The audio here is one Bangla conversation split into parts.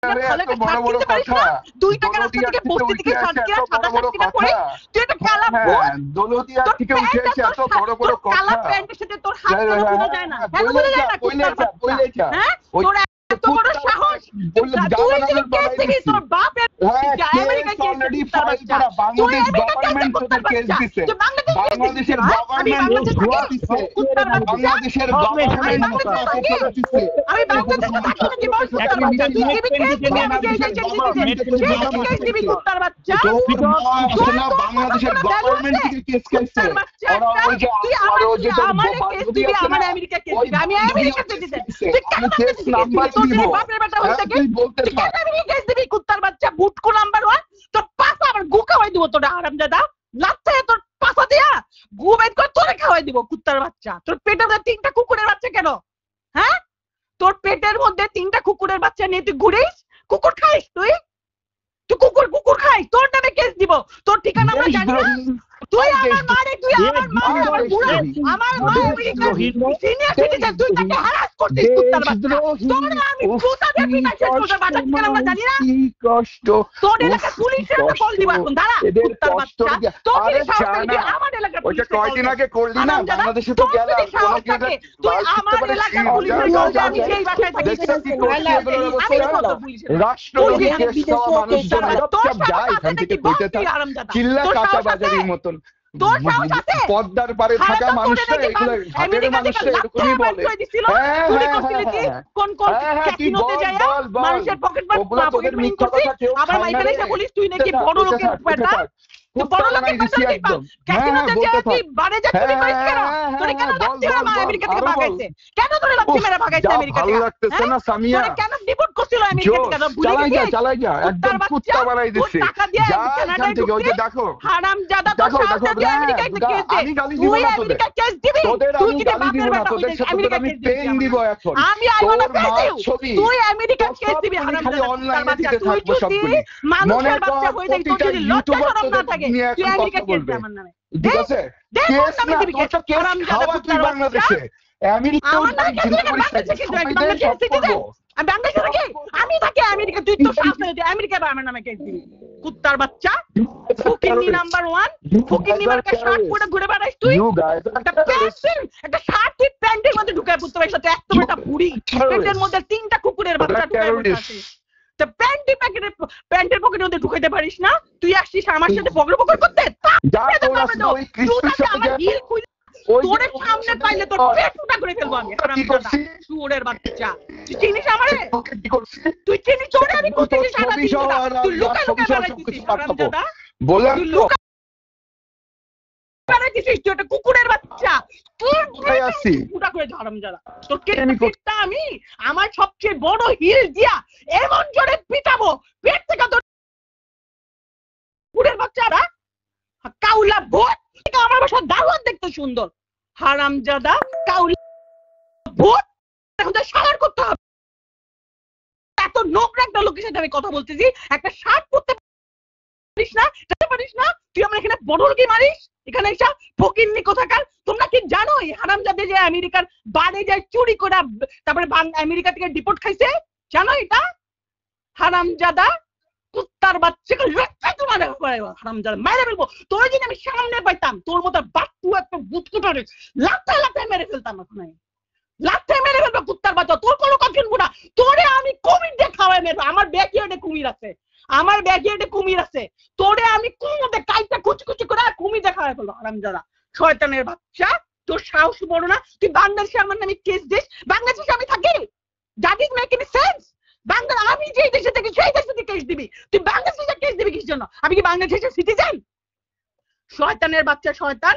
ভালো একটা শার্ট কিনতে পারিস না 2 টাকা রাস্তা থেকে বস্তি থেকে শার্ট কিনে সাদা শার্ট কিনে পরে তুই একটা কালা দৌলতদিয়া থেকে উঠে এসে এত বড় বড় কথা কালা প্যান্টের সাথে তোর হাত কেন বোঝা যায় না কেন বোঝা যায় না বলে যা হ্যাঁ তোর এত বড় সাহস তুই যদি কেস দিবি তোর বাপের আমেরিকায় কেস অলরেডি ফাইল করা বাংলাদেশ গভর্নমেন্ট তোদের কেস দিছে বাংলাদেশের গভর্নমেন্ট ধোয়া দিছে বাংলাদেশের গভর্নমেন্ট দিছে আমি বাংলাদেশে থাকি না জীবন তুই দিবি কেস দিবি আমি কেস দিবি কুত্তার বাচ্চা শোনা বাংলাদেশের গভর্নমেন্ট থেকে কেস খাইছে ওরা ওই যে আমার কেস দিবি আমার আমেরিকা কেস দিবি আমি আমেরিকাতে দিতে তুই কেন কেস নাম্বার দিব বাপের বেটা হইছে কি তুই কেন আমেরিকা কেস দিবি কুত্তার বাচ্চা বুটকু নাম্বার 1 তোর পাছা আমার গু খাওয়াই দিব তোর হারামজাদা লাত্তে তোর পাছা দিয়া গু বের করে তোরে খাওয়াই দিব কুত্তার বাচ্চা তোর পেটের মধ্যে 3টা কুকুরের বাচ্চা কেন হ্যাঁ তোর পেটের মধ্যে 3টা কুকুরের বাচ্চা নিয়ে তুই ঘুরিস কুকুর খাইস তুই কুকুর খাইস তোর নামে কেস দিব তোর ঠিকানা আমরা জানি না তুই আমার মারে তুই আমার মা আমার বুড়া আমার মা আমেরিকার সিনিয়র সিটিজেন তুই তাকে হ্যারাস করছিস কুত্তার বাচ্চা তোর আমি জুতা দিয়ে পিটাইছিস তোর বাচ্চা ঠিকানা আমরা জানি না কি কষ্ট তোর এলাকা পুলিশের তো কল দিব এখন দাঁড়া কুত্তার বাচ্চা তোর কি সাহস তুই আমার এলাকা ওইটা কয়দিন আগে করলি না বাংলাদেশে তো গেলাম কোন কি তুই আমার এলাকা পুলিশের কল দে আমি সেই বাসায় থাকি রাষ্ট্রদ্রোহী কেস খাওয়া মানুষজন সব যায় এখান থেকে কইতে থাক চিল্লা কাঁচা বাজারির মতন তোর সাহস আছে পদ্মার পারে থাকা মানুষরা এগুলো ঘাটের মানুষরা এরকমই বলে কোন ক্যাসিনোতে যায় মানুষের পকেট মার আবার মাইকেলে এসে বলিস তুই নাকি বড় লোকের বেটা তুই বড় লোকের বেটা ক্যাসিনোতে যায় তুই বারে যা চুরি করিস কেন তোরে কেন লাত্তি মেরে আমেরিকা থেকে ভাগাইছে কেন তোরে লাত্তি মেরে ভাগাইছে আমেরিকা থেকে ভালো লাগতেছে না সামিয়া তোরে কেন ডিপোর্ট করছিল আমেরিকা থেকে কেন ভুলে গেছিস চালাই যা একদম কুত্তা বানাই দিছে যা এখান থেকে ওই যে দেখো হারামজাদা তোর সাথে তুই আমেরিকায় কেস দে আমি গালি দিব না তোদের কেস দিবি তুই কি গালি দিব না তোদের সাথে আমি পেইন দিব এখন আমি আই ওয়ান্ট টু তুই আমেরিকা কেস দিবি হারামজাদা অনলাইনে দিতে থাকবো সবগুলি মানুষের বাচ্চা হয়ে যাই তুই যদি লজ্জা শরম না থাকে তুই আমেরিকা কেস দে আমার নামে ঠিক আছে কেস না তোর তো কেস খাওয়া তুই বাংলাদেশে আমেরিকা আমি থাকি আমেরিকা তুই তো সামনে আমেরিকা বা আমার নামে কেস দিবি কুত্তার বাচ্চা ফুকিনি নাম্বার 1 ফুকিনি মার্কা শার্ট পরে ঘুরে বেড়াইস তুই একটা শার্ট তুই প্যান্টের মধ্যে ঢুকায় পড়তে পারিস তো একদম একটা বুড়ি প্যান্টের মধ্যে 3টা কুকুরের বাচ্চা ঢুকায় পড়ছে তো প্যান্টের পকেটের মধ্যে ঢুকাইতে পারিস না তুই আসছিস আমার সাথে পকড় করতে তোরে সামনে পাইলে তোর পেট ফুটা করে ফেলবো আমি হারামজাদা শুয়োরের বাচ্চা তুই চিনিস আমারে তুই চিনিস তোরে আমি কোথায় সারা দিন তুই লুকা বেড়াইছিস হারামজাদা বললাম লুকা বেড়াইছিস তুই একটা কুকুরের বাচ্চা তোর ফুটা করে হারামজাদা তোর কেটে আমি আমার সবচেয়ে বড় হিল দিয়া এমন জোরে পিটাবো পেট থেকে তোর কুকুরের বাচ্চারা কাউলা ভূত আমার বাসা দারুণ দেখতে সুন্দর হারামজাদা কাউলা ভূত এখন তো সালার করতে হবে এত নোংরা একটা লোকের সাথে আমি কথা বলতেছি একটা শার্ট পরতে পারিস না তুই আমার এখানে বড় লোকই মারিস এখানে এসে ফকিন্নি কোথাকার তোমরা কি জানো এই হারামজাদা যে আমেরিকার বাড়ি যায় চুরি করে তারপরে আমেরিকা থেকে ডিপোর্ট খাইছে জানো এটা হারামজাদা কুত্তার বাচ্চাকে লক্ষ্য তোমার হারামজাদা মেরে ফেলবো তোর যদি আমি সামনে পাইতাম তোর মতো বাট্টু একটা বুটকুটারে লাথায় মেরে ফেলতাম এখন লাথায় মেরে ফেলবো কুত্তার বাচ্চা তোর কোনো কথা শুনবো না তোরে আমি কুমির দিয়ে খাওয়াই মেরবো আমার ব্যাকইয়ার্ডে কুমির আছে তোরে আমি কুমোতে কাইটা কুচি করে কুমির দিয়ে খাওয়াই ফেলবো হারামজাদা শয়তানের বাচ্চা তোর সাহস বড় না তুই বাংলাদেশে আমার নামে কেস দিস বাংলাদেশে আমি থাকি that is make any sense Bangla আমি যে দেশে থেকে সেই দেশে থেকে কেস দিবি তুই বাংলাদেশে কেস দিবি কিসের জন্য আমি কি বাংলাদেশের সিটিজেন শয়তানের বাচ্চা শয়তান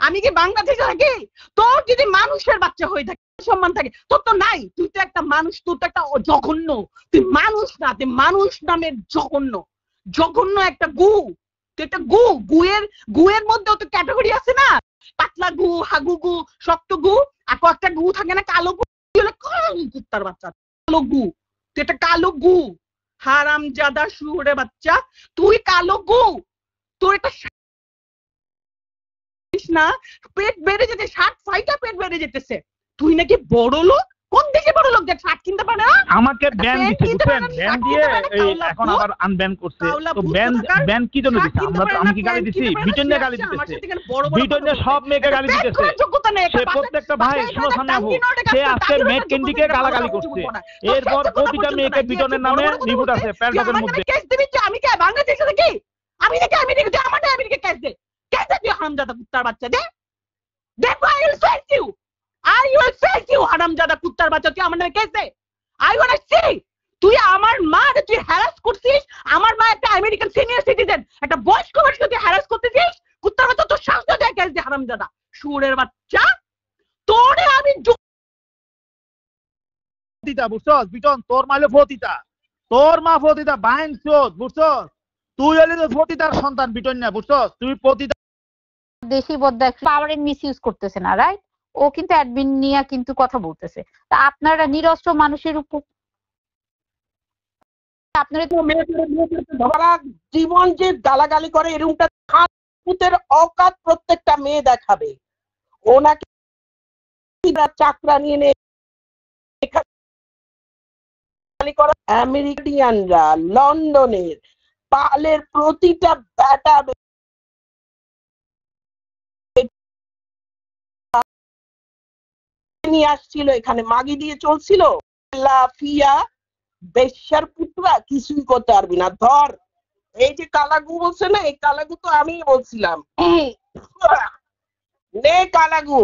আমি কি বাংলাদেশে থাকি তোর যদি মানুষের বাচ্চা হয়ে থাকে সম্মান থাকে তোর তো নাই তুই তো একটা মানুষ তুই তো একটা জঘন্য তুই মানুষ না তুই মানুষ নামের জঘন্য একটা গু তুই একটা গুয়ের মধ্যেও তো ক্যাটাগরি আছে না পাতলা গু হাগু গু শক্ত গু আর কয়েকটা গু থাকে না কালো গু কুত্তার বাচ্চা কালো গু তুই একটা কালো গু হারামজাদা শুয়োরের বাচ্চা তুই কালো গু তোর একটা না পেট বেড়ে যেতে 60 ফাইটা পেট বেড়ে যেতেছে তুই নাকি বড় লোক কোন দেশে বড় লোক যে শার্ট কিনতে পারে না? আমাকে ব্যান দিতে বুঝছেন, ব্যান দিয়ে এই এখন আবার আনব্যান করছে। তো ব্যান কি জন্য দিছে? আমি কি গালি দিছি? ব্রিটেনে গালি দিতেছে, ব্রিটেনে সব মেয়েকে গালি দিতেছে। সে প্রত্যেকটা ভাই শুনো সামনে সে আজকে মেড ক্যান্ডিকে গালাগালি করছে। এরপর প্রতিটা মেয়েকে ব্রিটেনের নামে রিপোর্ট আছে প্যারাগ্রাফের মধ্যে। কেস দিবি যে আমি কি বাংলাদেশে থাকি? আমি নাকি আমেরিকা যে আমার আমেরিকা কেস দে। কেস দে হারামজাদা কুত্তার বাচ্চা দে। দেখো I will face you. I will face you, হারামজাদা কুত্তার বাচ্চা, তুই আমার নামে কেস দে। I want to see তুই আমার মা তুই হ্যারাস করছিস, আমার মা একটা আমেরিকান সিনিয়র সিটিজেন, একটা বয়স্ক মানুষকে তুই হ্যারাস করতেছিস, কুত্তার বাচ্চা তোর সাহস দেয় কেস দে হারামজাদা, শুয়োরের বাচ্চা। তোরে আমি ফতিতা বুঝছস বিটন, তোর মাইলে ফতিতা, তোর মা ফতিতা বাইনছস বুঝছস, তুই হলি তো ফতিতার সন্তান বিটন না বুঝছস, তুই ফতিতা। দেশি বদ্দা পাওয়ারের মিসইউজ করতেছে না, রাইট? ও কিন্তু অ্যাডমিন নিয়ে কিন্তু কথা বলতেছে। তা আপনারা নিরস্ত্র মানুষের উপর আপনারা তো ধরা জীবন যে গালাগালি করে এরকমটা পুতের অকাত প্রত্যেকটা মেয়ে দেখাবে। ওনাকে চাকরা নিয়ে আমেরিকানরা লন্ডনের পালের প্রতিটা ব্যাটা নিয়ে আসছিল, এখানে মাগি দিয়ে চলছিল। লাফিয়া বেশ্যার পুত্রা কিছুই করতে পারবি না। ধর এই যে কালাগু বলছে না, এই কালাগু তো আমি বলছিলাম নে কালাগু